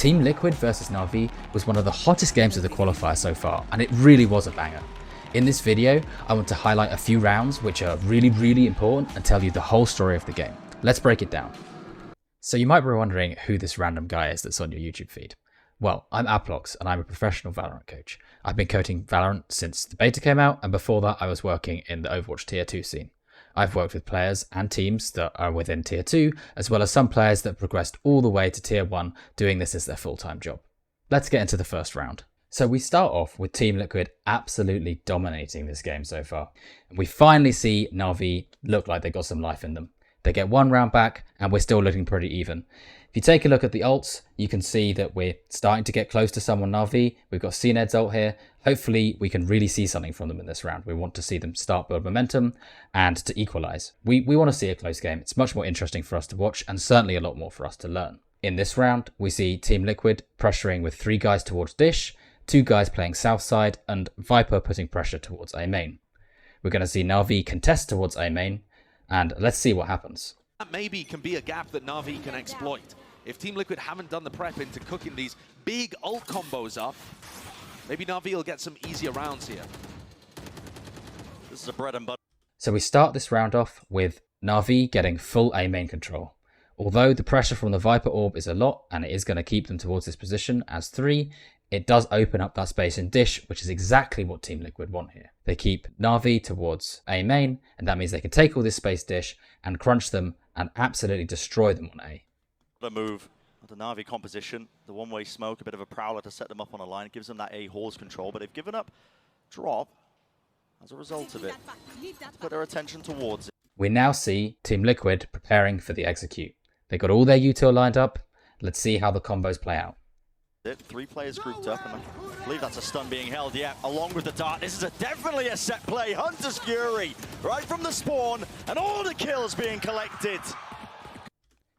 Team Liquid versus Navi was one of the hottest games of the qualifier so far, and it really was a banger. In this video, I want to highlight a few rounds which are really important and tell you the whole story of the game. Let's break it down. So you might be wondering who this random guy is that's on your YouTube feed. Well, I'm Aplox and I'm a professional Valorant coach. I've been coaching Valorant since the beta came out, and before that I was working in the Overwatch Tier 2 scene. I've worked with players and teams that are within Tier 2, as well as some players that progressed all the way to Tier 1, doing this as their full-time job. Let's get into the first round. So we start off with Team Liquid absolutely dominating this game so far. And we finally see Navi look like they got some life in them. They get one round back and we're still looking pretty even. If you take a look at the ults, you can see that we're starting to get close to someone Navi. We've got CNED's ult here. Hopefully we can really see something from them in this round. We want to see them start build momentum and to equalize. We want to see a close game. It's much more interesting for us to watch and certainly a lot more for us to learn. In this round, we see Team Liquid pressuring with 3 guys towards Dish, 2 guys playing south side, and Viper putting pressure towards A main. We're going to see Navi contest towards A main, and let's see what happens. That maybe can be a gap that Navi can exploit. If Team Liquid haven't done the prep into cooking these big ult combos up, maybe Navi will get some easier rounds here. This is a bread and butter. So we start this round off with Navi getting full A main control. Although the pressure from the Viper orb is a lot, and it is going to keep them towards this position as 3, it does open up that space in Dish, which is exactly what Team Liquid want here. They keep Navi towards A main, and that means they can take all this space Dish and crunch them and absolutely destroy them on A. A move, the Navi composition, the one-way smoke, a bit of a prowler to set them up on a line. It gives them that A horse control, but they've given up drop as a result of it. Let's put their attention towards it. We now see Team Liquid preparing for the execute. They got all their util lined up. Let's see how the combos play out. 3 players grouped up, and I believe that's a stun being held, yeah, along with the dart. This is definitely a set play. Hunter's Fury, right from the spawn, and all the kills being collected.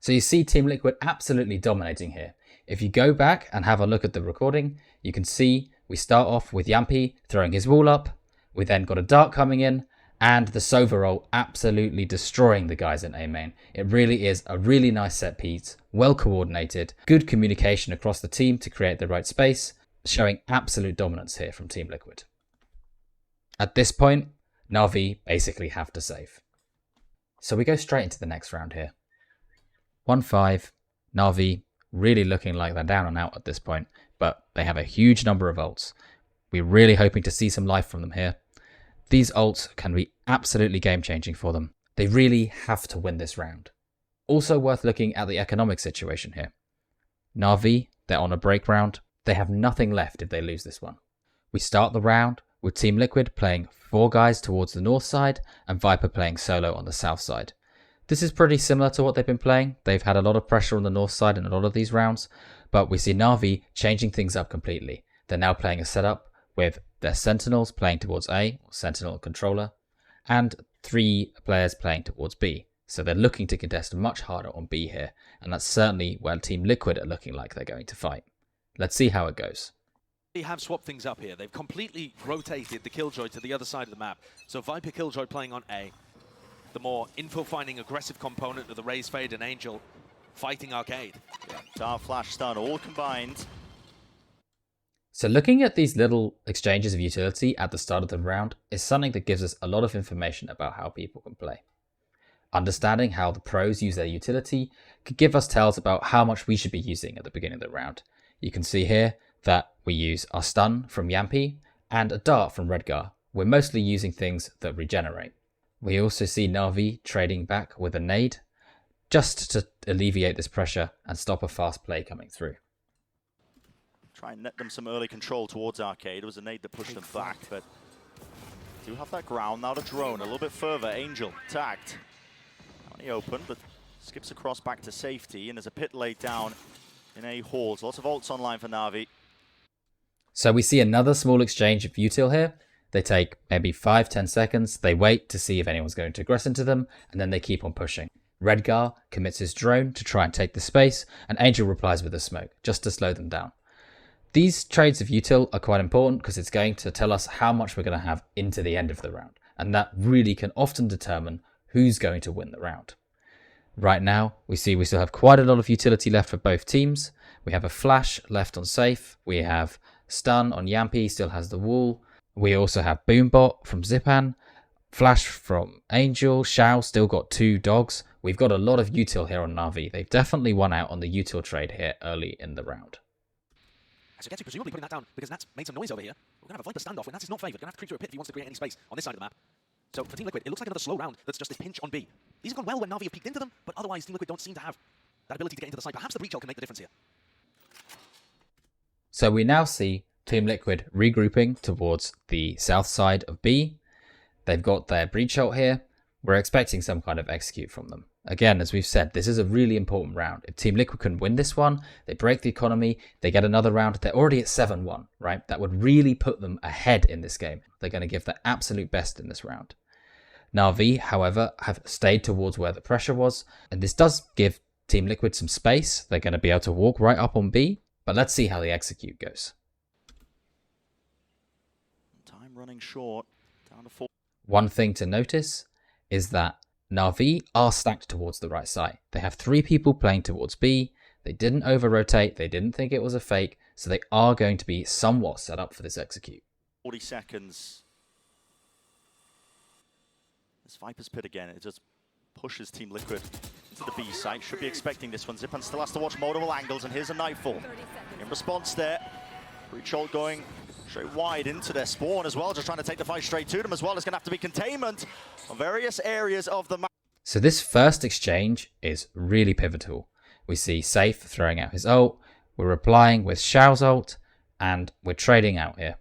So you see Team Liquid absolutely dominating here. If you go back and have a look at the recording, you can see we start off with Yampy throwing his wall up. We then got a dart coming in, and the Sova roll absolutely destroying the guys in A main. It really is a really nice set piece, well coordinated, good communication across the team to create the right space, showing absolute dominance here from Team Liquid. At this point, Navi basically have to save. So we go straight into the next round here. 1-5, Navi really looking like they're down and out at this point, but they have a huge number of ults. We're really hoping to see some life from them here. These ults can be absolutely game-changing for them. They really have to win this round. Also worth looking at the economic situation here. Navi, they're on a break round. They have nothing left if they lose this one. We start the round with Team Liquid playing 4 guys towards the north side and Viper playing solo on the south side. This is pretty similar to what they've been playing. They've had a lot of pressure on the north side in a lot of these rounds, but we see Navi changing things up completely. They're now playing a setup with their Sentinels playing towards A, or Sentinel controller, and 3 players playing towards B. So they're looking to contest much harder on B here, and that's certainly where Team Liquid are looking like they're going to fight. Let's see how it goes. They have swapped things up here. They've completely rotated the Killjoy to the other side of the map. So Viper Killjoy playing on A. The more info-finding aggressive component of the Raze Fade and Angel fighting Arcade. Yeah, dart, flash, stun, all combined. So looking at these little exchanges of utility at the start of the round is something that gives us a lot of information about how people can play. Understanding how the pros use their utility could give us tells about how much we should be using at the beginning of the round. You can see here that we use our stun from Yampy and a dart from Redgar. We're mostly using things that regenerate. We also see Navi trading back with a nade just to alleviate this pressure and stop a fast play coming through. Try and net them some early control towards Arcade. It was a nade that pushed them back, but do have that ground. Now the drone a little bit further. Angel tagged. Not in the open, but skips across back to safety, and there's a pit laid down in A halls. Lots of ults online for Navi. So we see another small exchange of util here. They take maybe 5-10 seconds, they wait to see if anyone's going to aggress into them, and then they keep on pushing. Redgar commits his drone to try and take the space, and Angel replies with a smoke, just to slow them down. These trades of util are quite important because it's going to tell us how much we're going to have into the end of the round, and that really can often determine who's going to win the round. Right now, we see we still have quite a lot of utility left for both teams. We have a flash left on Safe. We have stun on Yampy, still has the wall. We also have Boombot from Zipan. Flash from Angel. Shao still got 2 dogs. We've got a lot of util here on Navi. They've definitely won out on the util trade here early in the round. So Getsu presumably putting that down because Nat's made some noise over here. We're going to have a Viper standoff when Nats is not favoured. Going to have to creep through a pit if he wants to create any space on this side of the map. So for Team Liquid, it looks like another slow round that's just this pinch on B. These have gone well when Navi have peeked into them, but otherwise Team Liquid don't seem to have that ability to get into the side. Perhaps the breach ult can make the difference here. So we now see Team Liquid regrouping towards the south side of B. They've got their breach ult here. We're expecting some kind of execute from them. Again, as we've said, this is a really important round. If Team Liquid can win this one, they break the economy, they get another round, they're already at 7-1, right? That would really put them ahead in this game. They're going to give their absolute best in this round. Navi, however, have stayed towards where the pressure was, and this does give Team Liquid some space. They're going to be able to walk right up on B, but let's see how the execute goes. Time running short, down to 4. One thing to notice is that Navi are stacked towards the right side. They have 3 people playing towards B. They didn't over-rotate. They didn't think it was a fake. So they are going to be somewhat set up for this execute. 40 seconds. This Viper's pit again. It just pushes Team Liquid into the B site. Should be expecting this one. Zipan still has to watch multiple angles, and here's a Nightfall. In response there, breach ult going straight wide into their spawn as well, just trying to take the fight straight to them as well. It's going to have to be containment on various areas of the map. So this first exchange is really pivotal. We see Safe throwing out his ult, we're replying with Shao's ult, and we're trading out here.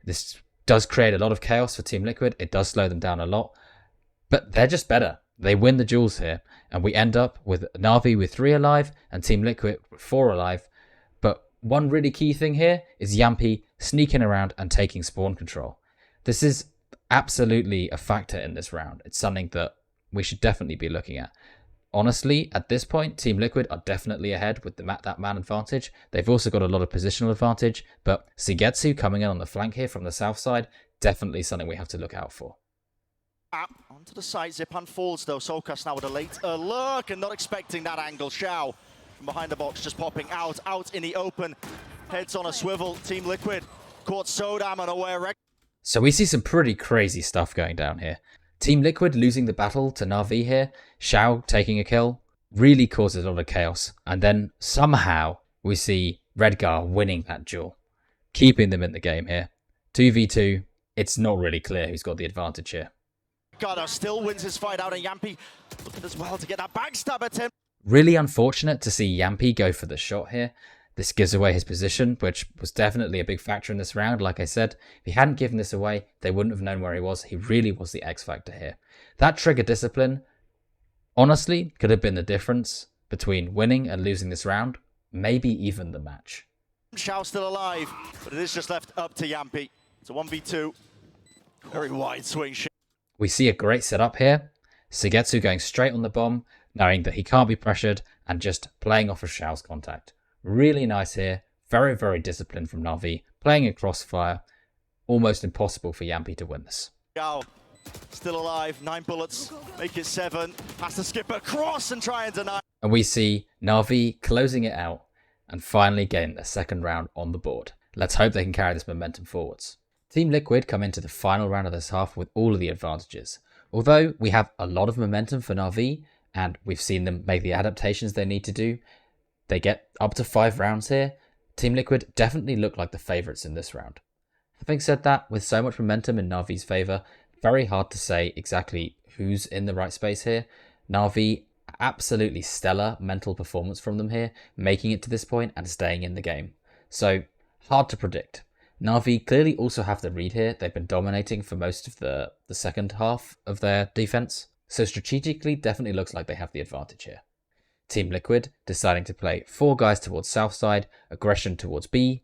This does create a lot of chaos for Team Liquid. It does slow them down a lot, but they're just better. They win the duels here, and we end up with Navi with 3 alive and Team Liquid with 4 alive. But one really key thing here is Yampy sneaking around and taking spawn control. This is absolutely a factor in this round. It's something that we should definitely be looking at. Honestly, at this point, Team Liquid are definitely ahead with that man advantage. They've also got a lot of positional advantage, but Sigetsu coming in on the flank here from the south side, definitely something we have to look out for. Onto the side, Zipan falls though. Sokas now with a late lurk and not expecting that angle. Shao from behind the box just popping out in the open. Heads on a swivel. Team Liquid caught Sodam unaware. So we see some pretty crazy stuff going down here. Team Liquid losing the battle to Navi here. Shao taking a kill really causes a lot of chaos. And then somehow we see Redgar winning that duel, keeping them in the game here. 2v2, it's not really clear who's got the advantage here. Redgar still wins his fight out, and Yampy looking as well to get that backstab attempt. Really unfortunate to see Yampy go for the shot here. This gives away his position, which was definitely a big factor in this round. Like I said, if he hadn't given this away, they wouldn't have known where he was. He really was the X factor here. That trigger discipline, honestly, could have been the difference between winning and losing this round, maybe even the match. Shao still alive, but it is just left up to Yampy. It's a 1v2. Very wide swing. We see a great setup here. Sigetsu going straight on the bomb, knowing that he can't be pressured and just playing off of Shao's contact. Really nice here. Very, very disciplined from Navi. Playing in crossfire. Almost impossible for Yampy to win this. Shao still alive. 9 bullets. Make it 7. Has to skip across and try and deny. And we see Navi closing it out and finally getting the second round on the board. Let's hope they can carry this momentum forwards. Team Liquid come into the final round of this half with all of the advantages. Although we have a lot of momentum for Navi, and we've seen them make the adaptations they need to do, they get up to 5 rounds here. Team Liquid definitely look like the favourites in this round. Having said that, with so much momentum in Navi's favour, very hard to say exactly who's in the right space here. Navi, absolutely stellar mental performance from them here, making it to this point and staying in the game. So, hard to predict. Navi clearly also have the read here. They've been dominating for most of the second half of their defense. So strategically, definitely looks like they have the advantage here. Team Liquid deciding to play 4 guys towards south side, aggression towards B.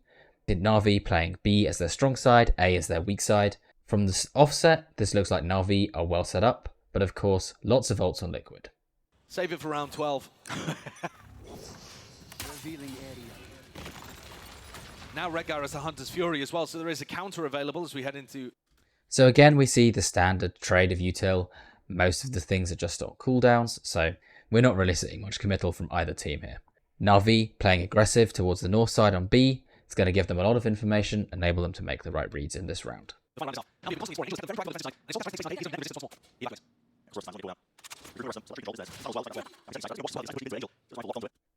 Navi playing B as their strong side, A as their weak side. From the offset, this looks like Navi are well set up, but of course, lots of ults on Liquid. Save it for round 12. Now Redgar is the Hunter's Fury as well, so there is a counter available as we head into... So again, we see the standard trade of util. Most of the things are just on cooldowns, so we're not really seeing much committal from either team here. Navi playing aggressive towards the north side on B. It's going to give them a lot of information, enable them to make the right reads in this round.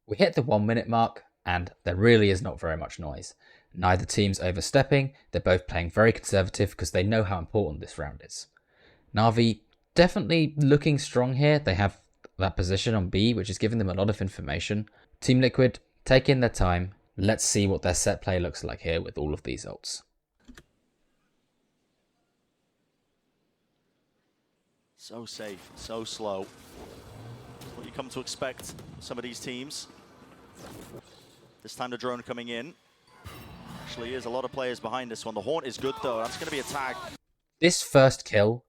We hit the 1 minute mark, and there really is not very much noise. Neither team's overstepping, they're both playing very conservative because they know how important this round is. Navi definitely looking strong here. They have that position on B, which is giving them a lot of information. Team Liquid taking their time. Let's see what their set play looks like here with all of these ults. So safe, so slow. What you come to expect from some of these teams. This time the drone coming in. Actually, there's a lot of players behind this one. The Haunt is good though. That's going to be a tag. This first kill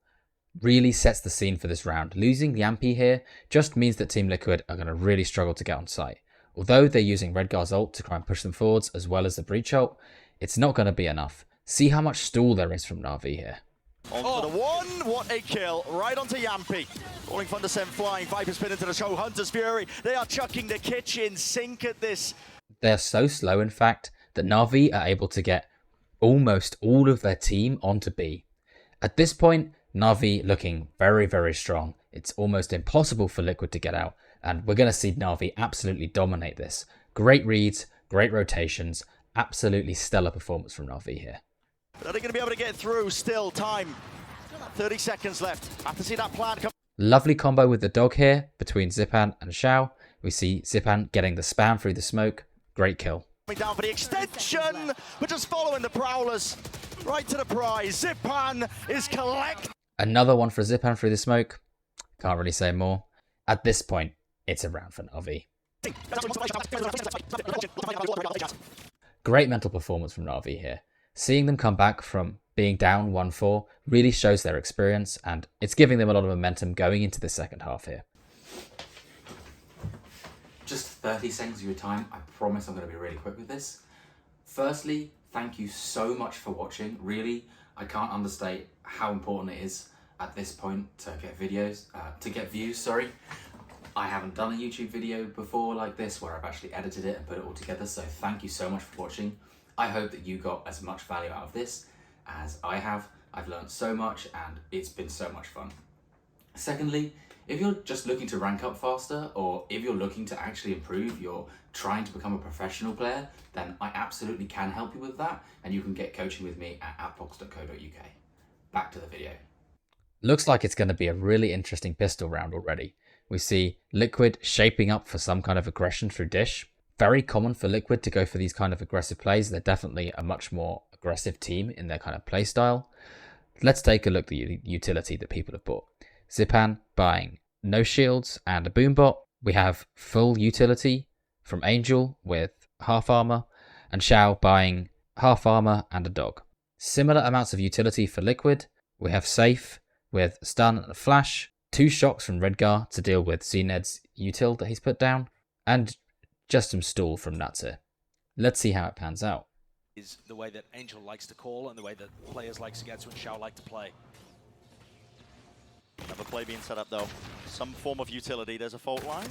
really sets the scene for this round. Losing the Yampy here just means that Team Liquid are going to really struggle to get on site. Although they're using Redgar's ult to try and push them forwards as well as the Breach ult, it's not going to be enough. See how much stall there is from Navi here. On for the one, what a kill, right onto Yampy. Rolling Thunder sent flying, Viper spin into the show, Hunter's Fury. They are chucking the kitchen sink at this. They're so slow, in fact, that Navi are able to get almost all of their team onto B. At this point, Navi looking very, very strong. It's almost impossible for Liquid to get out, and we're going to see Navi absolutely dominate this. Great reads, great rotations, absolutely stellar performance from Navi here. But are they going to be able to get through? Still time. 30 seconds left. Have to see that plan come. Lovely combo with the dog here between Zipan and Xiao. We see Zipan getting the spam through the smoke. Great kill. Down for the extension, but just following the Prowlers right to the prize. Zipan is collect. Another one for Zipan through the smoke. Can't really say more. At this point, it's a round for Navi. Great mental performance from Navi here. Seeing them come back from being down 1-4 really shows their experience, and it's giving them a lot of momentum going into the second half here. Just 30 seconds of your time. I promise I'm going to be really quick with this. Firstly, thank you so much for watching. Really, I can't understate how important it is at this point to get views, sorry. I haven't done a YouTube video before like this where I've actually edited it and put it all together, so thank you so much for watching. I hope that you got as much value out of this as I have. I've learned so much and it's been so much fun. Secondly, if you're just looking to rank up faster, or if you're looking to actually improve, you're trying to become a professional player, then I absolutely can help you with that, and you can get coaching with me at appbox.co.uk. Back to the video. Looks like it's going to be a really interesting pistol round already. We see Liquid shaping up for some kind of aggression through Dish. Very common for Liquid to go for these kind of aggressive plays. They're definitely a much more aggressive team in their kind of play style. Let's take a look at the utility that people have bought. Zipan buying no shields and a boombot. We have full utility from Angel with half armor, and Xiao buying half armor and a dog. Similar amounts of utility for Liquid. We have Safe with stun and a flash, 2 shocks from Redgar to deal with Zened's util that he's put down, and just some stall from Natsir. Let's see how it pans out. Is the way that Angel likes to call and the way that players like Sugetsu and Xiao like to play. Another play being set up though. Some form of utility. There's a fault line.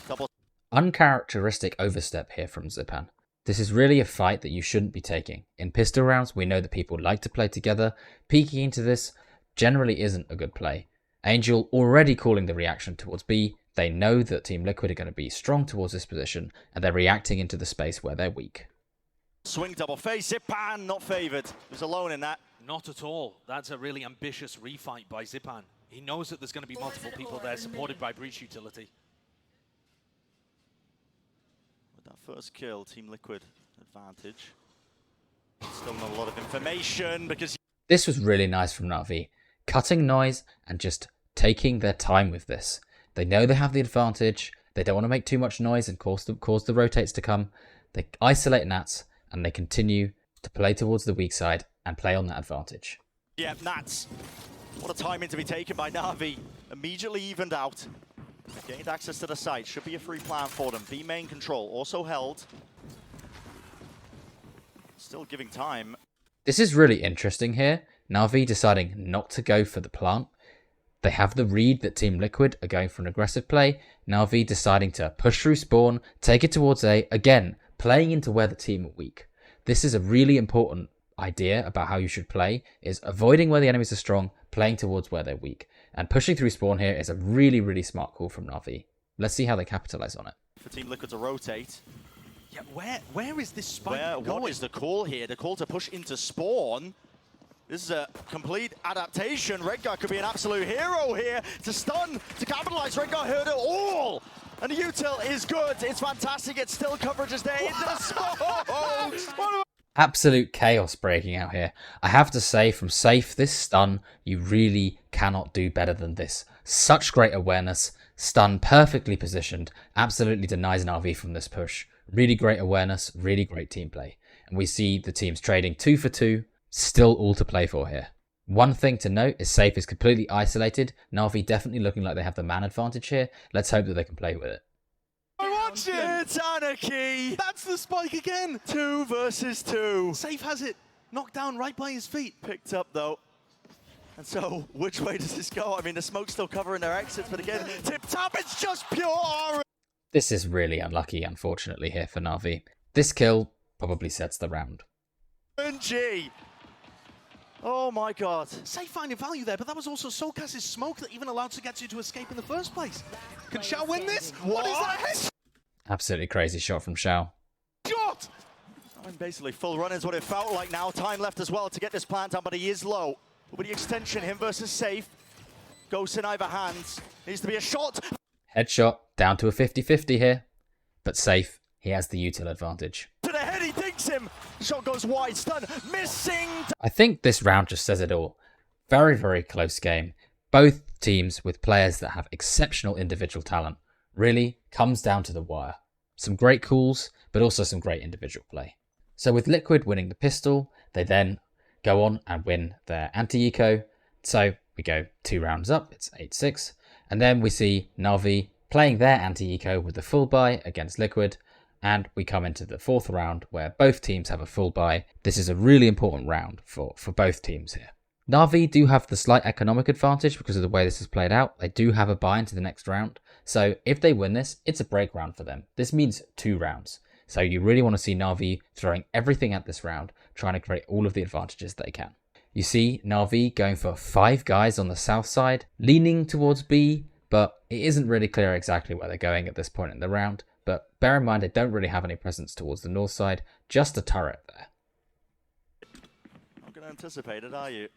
Double. Uncharacteristic overstep here from Zipan. This is really a fight that you shouldn't be taking. In pistol rounds, we know that people like to play together. Peeking into this generally isn't a good play. Angel already calling the reaction towards B. They know that Team Liquid are going to be strong towards this position, and they're reacting into the space where they're weak. Swing double face. Zipan not favored. He was alone in that. Not at all. That's a really ambitious refight by Zipan. He knows that there's going to be multiple people there supported by Breach utility. With that first kill, Team Liquid advantage. Still not a lot of information because... This was really nice from Navi. Cutting noise and just taking their time with this. They know they have the advantage. They don't want to make too much noise and cause the rotates to come. They isolate Nats and they continue to play towards the weak side and play on that advantage. Yeah, Nats. What a timing to be taken by Navi. Immediately evened out. Gained access to the site. Should be a free plan for them. B main control also held. Still giving time. This is really interesting here. Navi deciding not to go for the plant. They have the read that Team Liquid are going for an aggressive play. Navi deciding to push through spawn, take it towards A, again, playing into where the team are weak. This is a really important idea about how you should play, is avoiding where the enemies are strong, playing towards where they're weak. And pushing through spawn here is a really, really smart call from Navi. Let's see how they capitalize on it. For Team Liquid to rotate. Yeah, where is this spike going? What is the call here? The call to push into spawn. This is a complete adaptation. Redguard could be an absolute hero here to stun, to capitalize. Redguard heard it all. And the util is good. It's fantastic. It's still coverage is there into the smoke. Absolute chaos breaking out here. I have to say, from Safe, this stun, you really cannot do better than this. Such great awareness. Stun perfectly positioned. Absolutely denies Navi from this push. Really great awareness. Really great team play. And we see the teams trading 2 for 2. Still all to play for here. One thing to note is Safe is completely isolated. Navi definitely looking like they have the man advantage here. Let's hope that they can play with it. Watch it! It's anarchy! That's the spike again! 2 versus 2. Safe has it knocked down right by his feet. Picked up though. And so, which way does this go? I mean, the smoke's still covering their exits, but again, tip-top, it's just pure RNG! This is really unlucky, unfortunately, here for Navi. This kill probably sets the round. Oh my god. Safe finding value there, but that was also Soulcast's smoke that even allowed Sugetsu to escape in the first place. Can Xiao win this? What is that? Absolutely crazy shot from Xiao. Shot! I mean, basically, full run is what it felt like now. Time left as well to get this plant down, but he is low. With the extension, him versus Safe. Ghost in either hands. Needs to be a shot. Headshot down to a 50-50 here. But Safe, he has the util advantage. To the head, he thinks him. Shot goes wide, stun, missing. I think this round just says it all. Very, very close game. Both teams with players that have exceptional individual talent. Really comes down to the wire. Some great calls, but also some great individual play. So with Liquid winning the pistol, they then go on and win their anti-eco. So we go 2 rounds up, it's 8-6. And then we see Navi playing their anti-eco with the full buy against Liquid. And we come into the 4th round where both teams have a full buy. This is a really important round for both teams here. Navi do have the slight economic advantage because of the way this is played out. They do have a buy into the next round. So if they win this, it's a break round for them. This means 2 rounds. So you really want to see Navi throwing everything at this round, trying to create all of the advantages they can. You see Navi going for 5 guys on the south side, leaning towards B, but it isn't really clear exactly where they're going at this point in the round. But bear in mind, they don't really have any presence towards the north side, just a turret there. Not going to anticipate it, are you?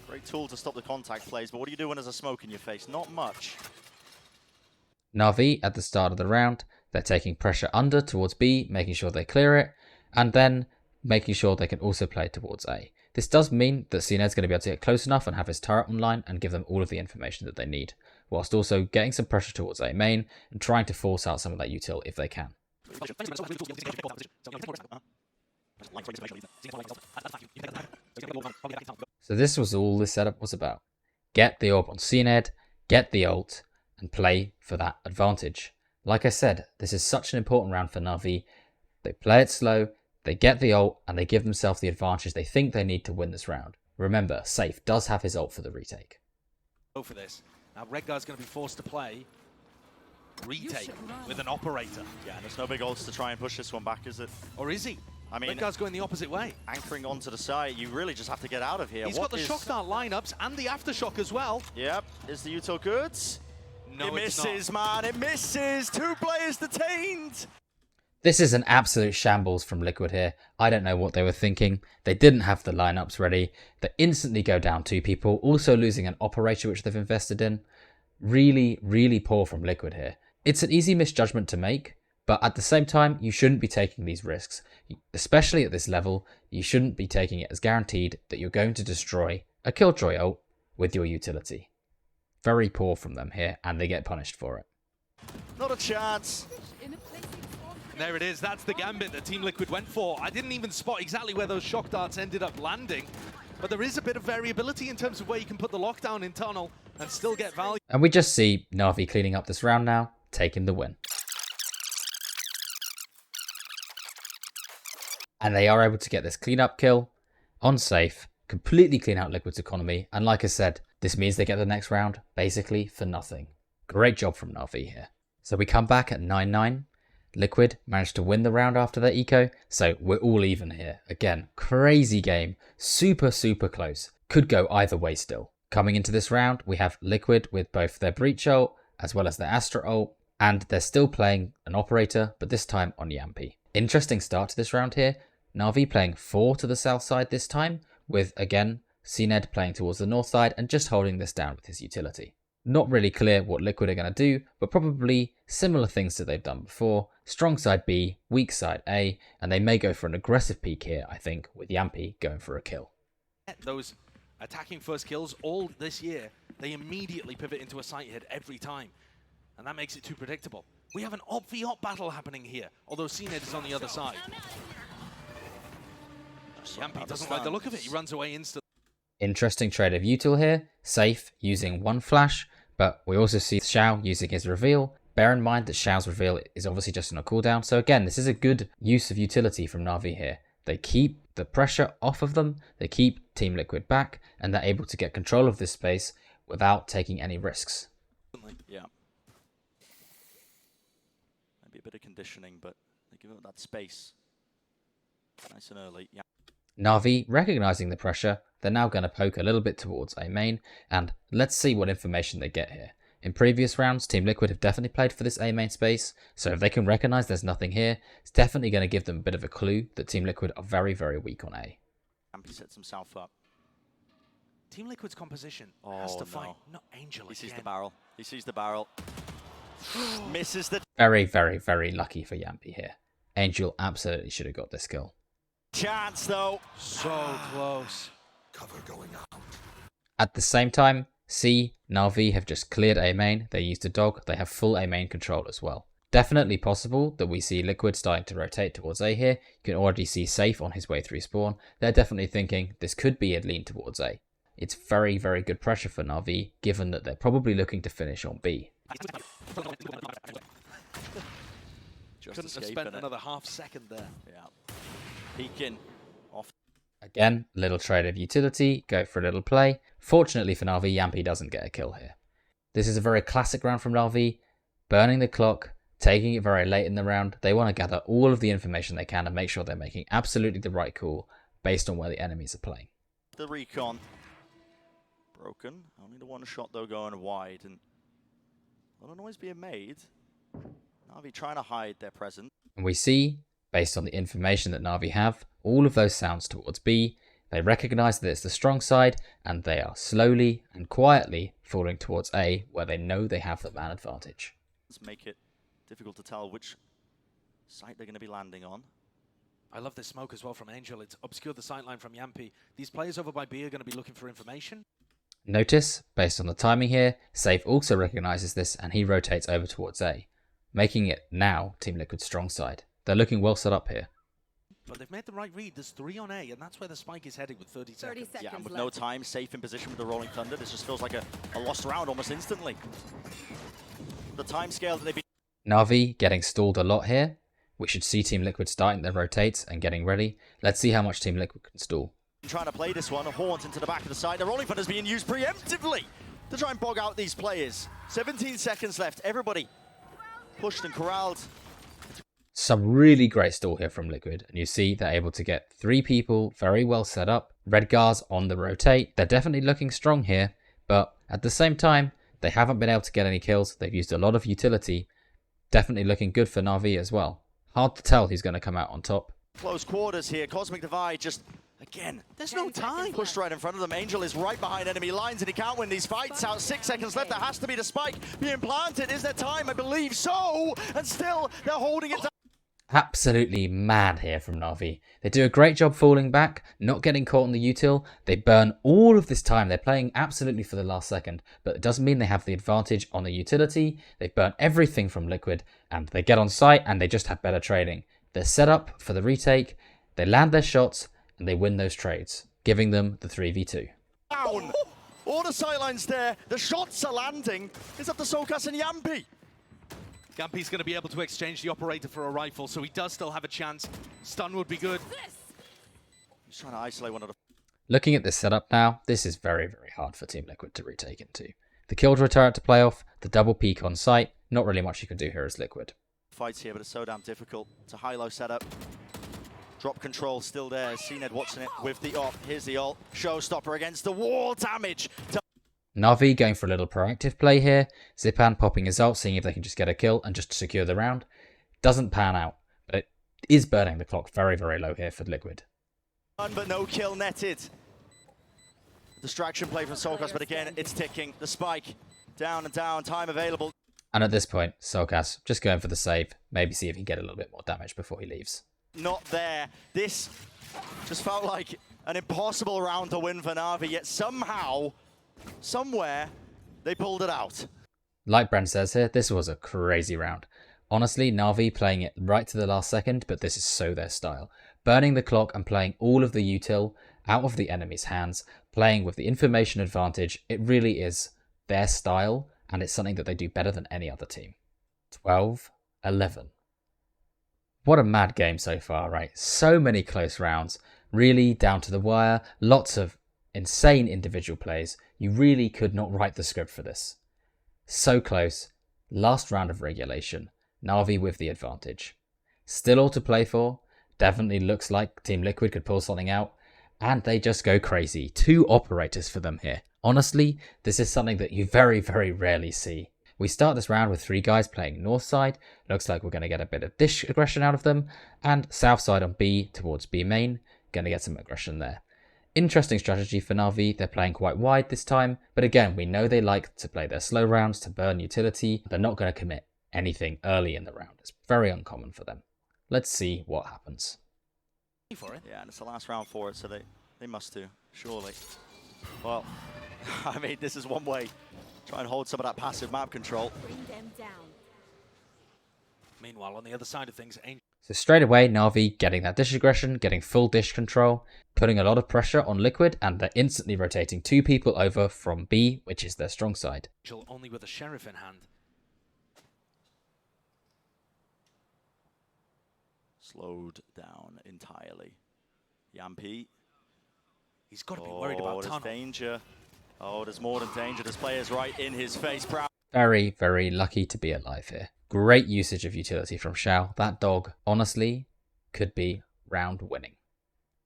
Great tool to stop the contact plays, but what do you do when there's a smoke in your face? Not much. Navi, at the start of the round, they're taking pressure under towards B, making sure they clear it, and then making sure they can also play towards A. This does mean that CNED's going to be able to get close enough and have his turret online and give them all of the information that they need, whilst also getting some pressure towards A main and trying to force out some of that util if they can. So this was all this setup was about. Get the orb on CNED, get the ult, and play for that advantage. Like I said, this is such an important round for Navi. They play it slow, they get the ult, and they give themselves the advantage they think they need to win this round. Remember, Safe does have his ult for the retake. Go for this. Now Redguard's going to be forced to play retake with an operator. Yeah, and there's no big ults to try and push this one back, is it? Or is he? I mean, Redguard's going the opposite way. Anchoring onto the side, you really just have to get out of here. He's got the shock dart lineups and the aftershock as well. Yep, is the util good? No, it misses, man, it misses. 2 players detained. This is an absolute shambles from Liquid here. I don't know what they were thinking. They didn't have the lineups ready. They instantly go down 2 people, also losing an operator which they've invested in. Really, really poor from Liquid here. It's an easy misjudgment to make, but at the same time, you shouldn't be taking these risks. Especially at this level, you shouldn't be taking it as guaranteed that you're going to destroy a Killjoy ult with your utility. Very poor from them here, and they get punished for it. Not a chance. And there it is, that's the gambit that Team Liquid went for. I didn't even spot exactly where those shock darts ended up landing, but there is a bit of variability in terms of where you can put the lockdown in tunnel and still get value. And we just see Navi cleaning up this round now, taking the win. And they are able to get this cleanup kill on Safe, completely clean out Liquid's economy, and like I said, This means they get the next round basically for nothing. Great job from Navi here. So we come back at 9-9. Liquid managed to win the round after their eco, so we're all even here. Again, crazy game, super close. Could go either way still. Coming into this round, we have Liquid with both their Breach ult as well as their Astra ult, and they're still playing an Operator, but this time on Yampi. Interesting start to this round here. Navi playing 4 to the south side this time, with again CNED playing towards the north side and just holding this down with his utility. Not really clear what Liquid are going to do, but probably similar things that they've done before. Strong side B, weak side A, and they may go for an aggressive peak here, I think, with Yampi going for a kill. Those attacking first kills all this year, they immediately pivot into a site hit every time. And that makes it too predictable. We have an op v op battle happening here, although CNED is on the other side. Yampi doesn't like the look of it, he runs away instantly. Interesting trade of util here. Safe using one flash, but we also see Xiao using his reveal. Bear in mind that Xiao's reveal is obviously just on a cooldown, so again, this is a good use of utility from Navi here. They keep the pressure off of them, they keep Team Liquid back, and they're able to get control of this space without taking any risks. Yeah. Maybe a bit of conditioning, but they give it that space. Nice and early, yeah. Navi, recognizing the pressure, they're now going to poke a little bit towards A main, and let's see what information they get here. In previous rounds, Team Liquid have definitely played for this A main space, so if they can recognize there's nothing here, it's definitely going to give them a bit of a clue that Team Liquid are very weak on A. Yampi sets himself up. Team Liquid's composition has to fight, not Angel He again. sees the barrel. He sees the barrel. Misses the Very lucky for Yampi here. Angel absolutely should have got this kill. chance, though. So close. Cover going out. At the same time, C, Navi have just cleared A main, they used a dog, they have full A main control as well. Definitely possible that we see Liquid starting to rotate towards A here. You can already see Safe on his way through spawn. They're definitely thinking this could be a lean towards A. It's very good pressure for Navi, given that they're probably looking to finish on B. Just Couldn't have escaping spent it. another half second there. Yeah. Peeking off. Again, little trade of utility, go for a little play. Fortunately for Navi, Yampi doesn't get a kill here. This is a very classic round from Navi, burning the clock, taking it very late in the round. They want to gather all of the information they can and make sure they're making absolutely the right call based on where the enemies are playing. The recon. Broken. Only the one shot, though, going wide. And a lot of noise being made. Navi trying to hide their presence. And we see, based on the information that Navi have, all of those sounds towards B. They recognize that it's the strong side, and they are slowly and quietly falling towards A, where they know they have the man advantage. Let's make it difficult to tell which site they're going to be landing on. I love this smoke as well from Angel. It's obscured the sightline from Yampi. These players over by B are going to be looking for information. Notice, based on the timing here, Safe also recognizes this and he rotates over towards A, making it now Team Liquid's strong side. They're looking well set up here. But they've made the right read. There's 3 on A, and that's where the spike is heading with 30 seconds. Yeah, and with no time, Safe in position with the Rolling Thunder. This just feels like a lost round almost instantly. The time scale that they've been... Navi getting stalled a lot here. We should see Team Liquid starting their rotates and getting ready. Let's see how much Team Liquid can stall. Trying to play this one, a haunt into the back of the side. The Rolling Thunder is being used preemptively to try and bog out these players. 17 seconds left. Everybody pushed and corralled. Some really great stall here from Liquid, and you see they're able to get 3 people very well set up. Redgar's on the rotate. They're definitely looking strong here, but at the same time, they haven't been able to get any kills. They've used a lot of utility. Definitely looking good for Navi as well. Hard to tell who's going to come out on top. Close quarters here. Cosmic Divide just, again, there's no time. Pushed right in front of them. Angel is right behind enemy lines, and he can't win these fights out. 6 seconds left. There has to be the spike being planted. Is there time? I believe so. And still, they're holding it down. Absolutely mad here from Navi. They do a great job falling back, not getting caught on the util. They burn all of this time. They're playing absolutely for the last second, but it doesn't mean they have the advantage on the utility. They burn everything from Liquid, and they get on site, and they just have better trading. They're set up for the retake, they land their shots, and they win those trades, giving them the 3v2. Down. All the sidelines there. The shots are landing. It's up to Sokas and Yampi. Yampi's going to be able to exchange the operator for a rifle, so he does still have a chance. Stun would be good. He's trying to isolate one of the... Looking at this setup now, this is very, very hard for Team Liquid to retake into. The Killjoy turret to play off, the double peek on site, not really much you can do here as Liquid. Fights here, but it's so damn difficult. It's a high-low setup. Drop control still there. CNED watching it with the op. Here's the ult. Showstopper against the wall. Damage. Navi going for a little proactive play here. Zipan popping his ult, seeing if they can just get a kill and just secure the round. Doesn't pan out, but it is burning the clock very, very low here for Liquid. But no kill netted. Distraction play from Solkas, but again, it's ticking. The spike. Down and down. Time available. And at this point, Solkas just going for the save. Maybe see if he can get a little bit more damage before he leaves. Not there. This just felt like an impossible round to win for Navi, yet somehow, somewhere, they pulled it out. Like Brent says here, this was a crazy round. Honestly, Navi playing it right to the last second, but this is so their style. Burning the clock and playing all of the util out of the enemy's hands, playing with the information advantage, it really is their style, and it's something that they do better than any other team. 12-11. What a mad game so far, right? So many close rounds, really down to the wire, lots of insane individual plays. You really could not write the script for this. So close, last round of regulation, Navi with the advantage. Still all to play for, definitely looks like Team Liquid could pull something out, and they just go crazy. 2 operators for them here. Honestly, this is something that you very, very rarely see. We start this round with 3 guys playing north side. Looks like we're going to get a bit of dish aggression out of them. And south side on B towards B main. Going to get some aggression there. Interesting strategy for Navi. They're playing quite wide this time. But again, we know they like to play their slow rounds to burn utility. They're not going to commit anything early in the round. It's very uncommon for them. Let's see what happens. For it. Yeah, and it's the last round for it, so they must do, surely. Well, I mean, this is one way. Try and hold some of that passive map control. Bring them down. Meanwhile, on the other side of things, Angel. So straight away, Navi getting that dish aggression, getting full dish control, putting a lot of pressure on Liquid, and they're instantly rotating 2 people over from B, which is their strong side. Only with a sheriff in hand. Slowed down entirely. Yampi. He's got to be worried about there's tunnel. danger. Oh, there's more than danger. This player's right in his face. Proud. Very, very lucky to be alive here. Great usage of utility from Shao. That dog, honestly, could be round winning.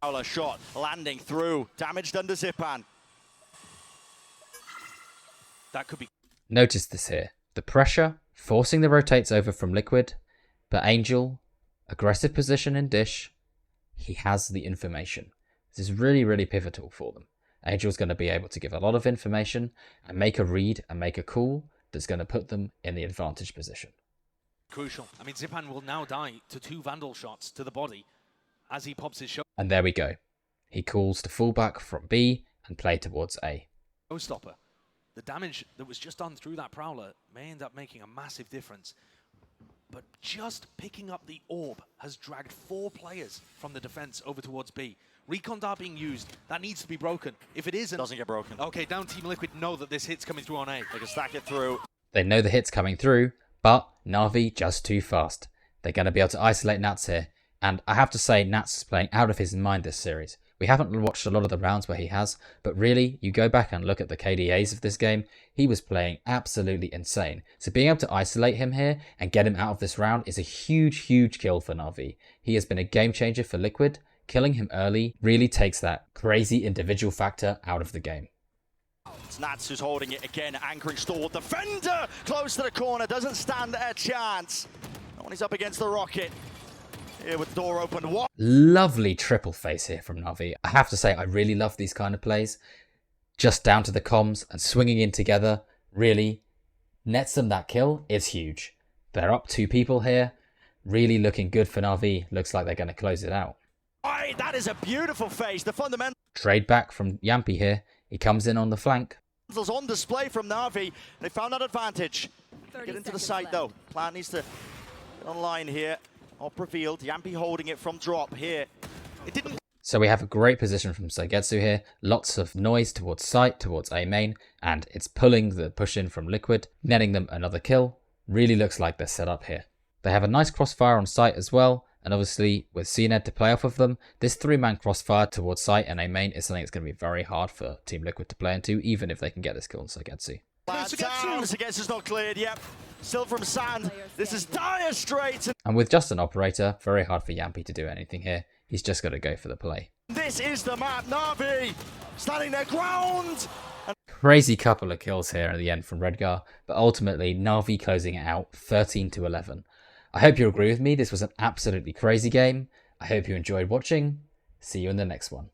Prowler shot, landing through. Damaged under Zipan. That could be. Notice this here. The pressure, forcing the rotates over from Liquid, but Angel, aggressive position in dish, he has the information. This is really, really pivotal for them. Angel's going to be able to give a lot of information and make a read and make a call that's going to put them in the advantage position. Crucial. I mean, Zipan will now die to 2 Vandal shots to the body as he pops his And there we go. He calls to fall back from B and play towards A. showstopper. The damage that was just done through that Prowler may end up making a massive difference. But just picking up the orb has dragged 4 players from the defense over towards B. Recon dart being used. That needs to be broken. If it isn't... Doesn't get broken. Okay, down Team Liquid know that this hit's coming through on A. They can stack it through. They know the hit's coming through, but Navi just too fast. They're going to be able to isolate Nats here. And I have to say, Nats is playing out of his mind this series. We haven't watched a lot of the rounds where he has, but really, you go back and look at the KDAs of this game, he was playing absolutely insane. So being able to isolate him here and get him out of this round is a huge, huge kill for Navi. He has been a game changer for Liquid. Killing him early really takes that crazy individual factor out of the game. It's Nats who's holding it again, anchoring stalwart defender close to the corner, doesn't stand a chance. Not when he's up against the rocket. Here with door open. What? Lovely triple face here from Navi. I have to say, I really love these kind of plays. Just down to the comms and swinging in together, really nets them that kill is huge. They're up 2 people here. Really looking good for Navi. Looks like they're going to close it out. Aye, that is a beautiful face. The fundamentals Trade back from Yampi here. He comes in on the flank. on display from Navi. They found that advantage. 30 Get into the seconds site left. though. Plan needs to get online here. Op revealed. Yampi holding it from drop here. It didn't. So we have a great position from Saigetsu here. Lots of noise towards site, towards A main, and it's pulling the push in from Liquid, netting them another kill. Really looks like they're set up here. They have a nice crossfire on site as well, And obviously, with CNED to play off of them, this 3-man crossfire towards site and A main is something that's going to be very hard for Team Liquid to play into, even if they can get this kill on Sagetsu. Sagetsu's not cleared yet. Still from Sand. This is Dire Straits. And with just an operator, very hard for Yampy to do anything here. He's just got to go for the play. This is the map. Navi standing their ground. Crazy couple of kills here at the end from Redgar, but ultimately Navi closing it out 13-11. I hope you agree with me. This was an absolutely crazy game. I hope you enjoyed watching. See you in the next one.